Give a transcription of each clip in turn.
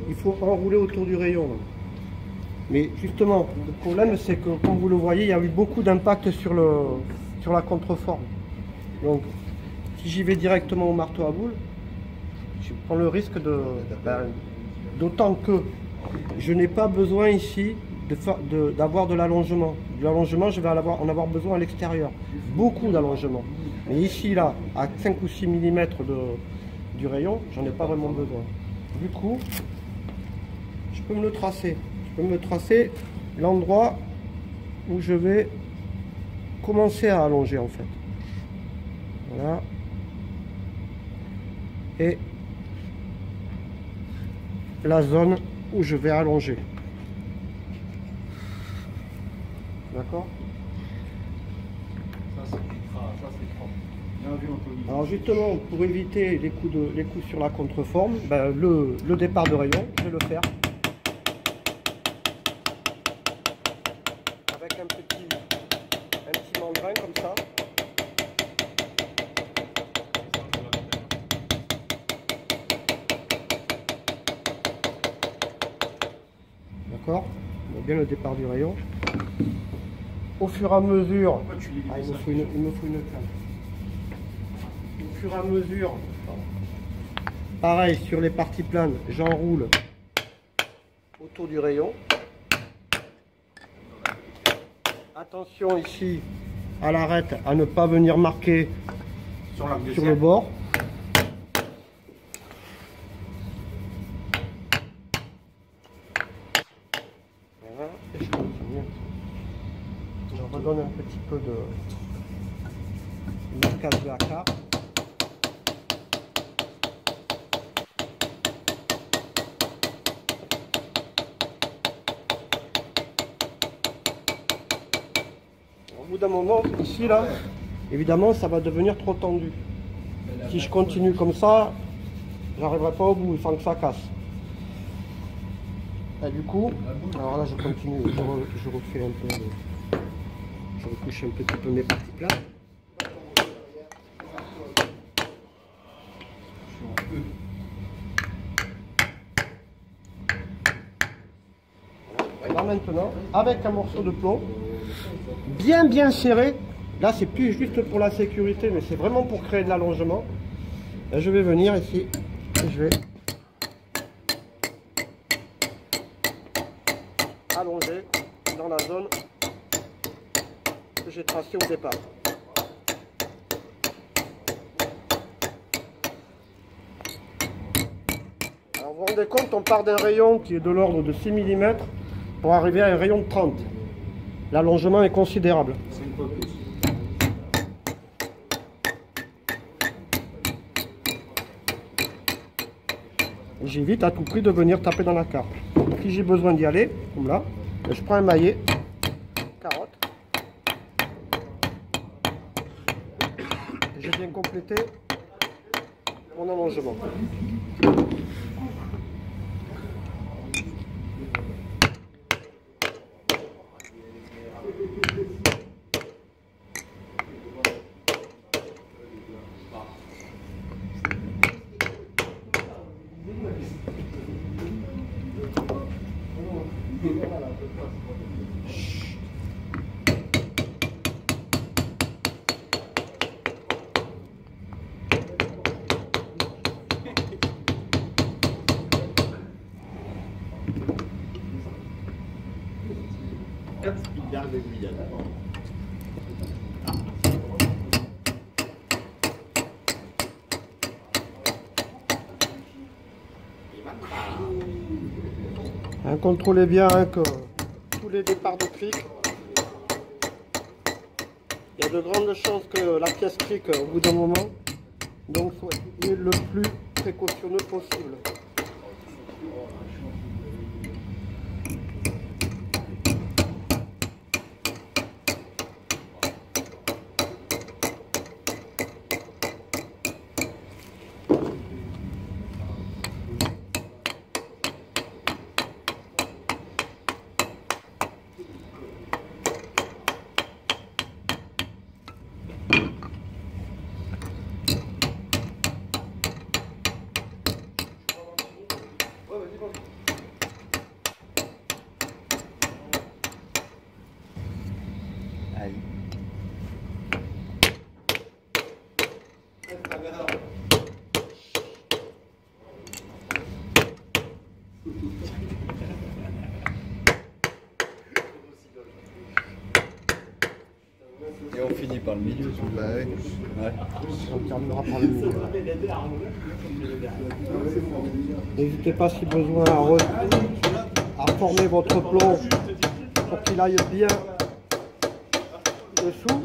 il faut enrouler autour du rayon. Mais justement, le problème c'est que, comme vous le voyez, il y a eu beaucoup d'impact sur la contreforme. Donc, si j'y vais directement au marteau à boules, je prends le risque d'autant que je n'ai pas besoin ici d'avoir de l'allongement. De l'allongement, je vais en avoir besoin à l'extérieur. Beaucoup d'allongement. Mais ici, là, à 5 ou 6 mm du rayon, j'en ai pas vraiment besoin. Du coup, je peux me le tracer. Je peux me tracer l'endroit où je vais commencer à allonger en fait. Voilà. Et la zone où je vais allonger. D'accord? Ça c'est propre. Bien vu, Anthony. Alors justement, pour éviter les coups sur la contreforme, ben, le départ de rayon, je vais le faire avec un petit mandrin comme ça. D'accord? On voit bien le départ du rayon. Au fur et à mesure, il me faut une canne. Au fur et à mesure, pareil sur les parties planes, j'enroule autour du rayon. Attention ici à l'arête à ne pas venir marquer sur le bord. Voilà, et je continue. Je redonne un petit peu de marquage de la carte. Au bout d'un moment, ici là, évidemment ça va devenir trop tendu. Si je continue comme ça, j'arriverai pas au bout, il faut que ça casse. Et du coup, alors là je continue, je refais un peu, je retouche un petit peu mes parties plates. Et là maintenant, avec un morceau de plomb, bien serré, là c'est plus juste pour la sécurité, mais c'est vraiment pour créer de l'allongement. Je vais venir ici, et je vais allonger dans la zone que j'ai tracée au départ. Alors vous vous rendez compte, on part d'un rayon qui est de l'ordre de 6 mm pour arriver à un rayon de 30. L'allongement est considérable. C'est une fois plus. J'évite à tout prix de venir taper dans la carte. Si j'ai besoin d'y aller, comme là, je prends un maillet, carotte, et je viens compléter mon allongement. Contrôlez bien que tous les départs de cric, il y a de grandes chances que la pièce cric au bout d'un moment, donc soyez le plus précautionneux possible. Aïe. Et on finit par le milieu. Bah ouais. Ouais. On terminera par le milieu. N'hésitez pas si besoin à former votre plomb pour qu'il aille bien dessous.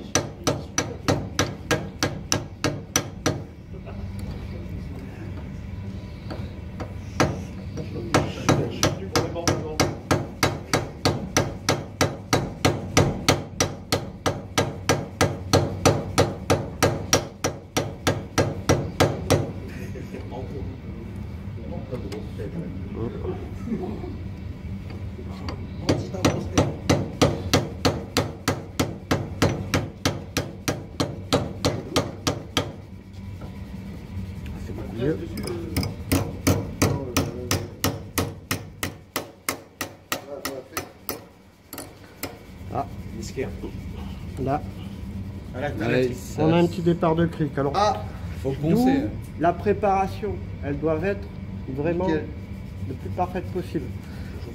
C'est beaucoup mieux. Ah, là, on a un petit départ de cric. Alors, Faut d'où poncer. la préparation, elles doivent être vraiment Nickel. le plus parfaite possible.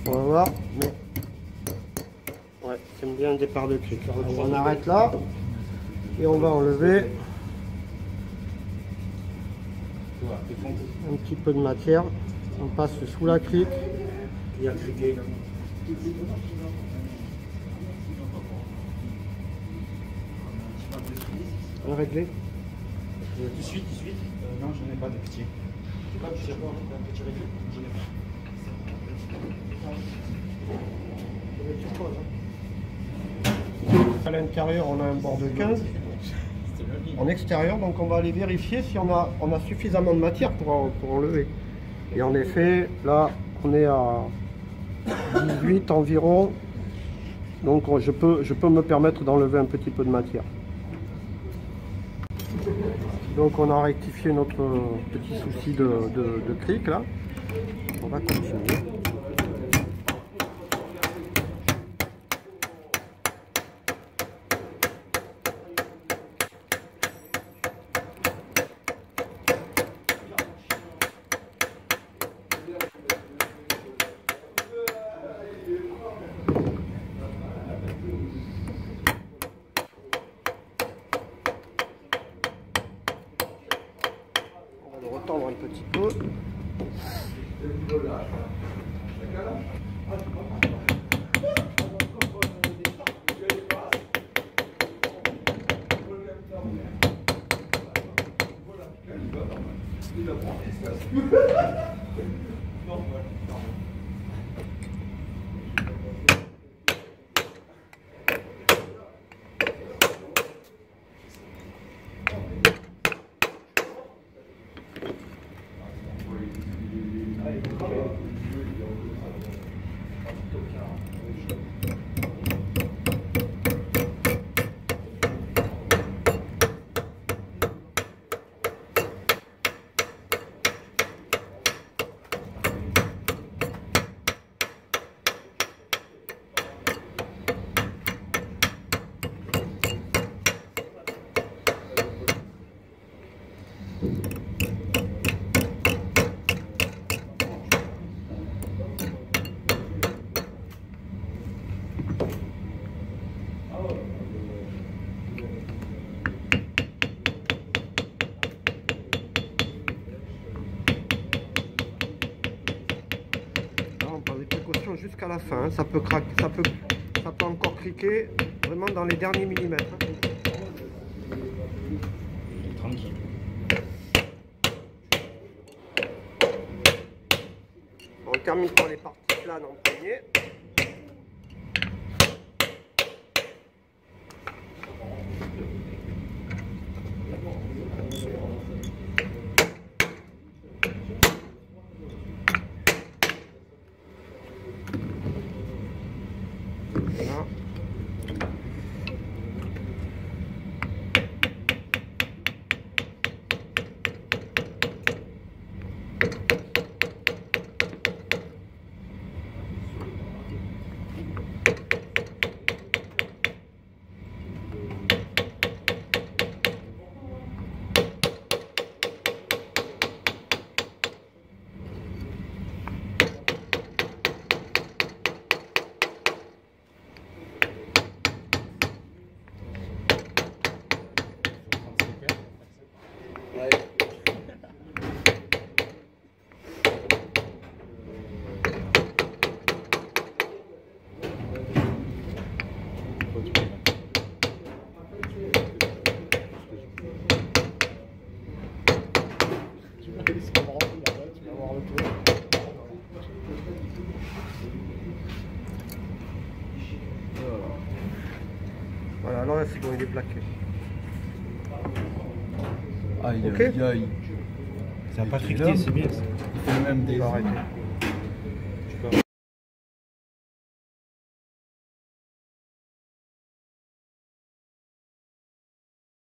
On va voir, mais ouais, j'aime bien le départ de cric. Alors, on arrête là et on va enlever un petit peu de matière. On passe sous la cric. On va régler. Tout de suite. Non, je n'ai pas de petit. Tu pas un petit réglé? Je n'ai pas. À l'intérieur, on a un bord de 15. En extérieur, donc on va aller vérifier si on a suffisamment de matière pour enlever. Et en effet, là, on est à 18 environ. Donc je peux me permettre d'enlever un petit peu de matière. Donc on a rectifié notre petit souci de cric là. On va continuer. On va le retendre un petit peu. On prend des précautions jusqu'à la fin, hein. Ça peut craquer, ça peut encore criquer vraiment dans les derniers millimètres. Hein. Tranquille. On termine par les parties planes en premier. Voilà. c'est bon, il est plaqué. Aïe, Ok. aïe, aïe. Ça n'a pas friqué, c'est bien ça. Il fait le même des. Arrêtez.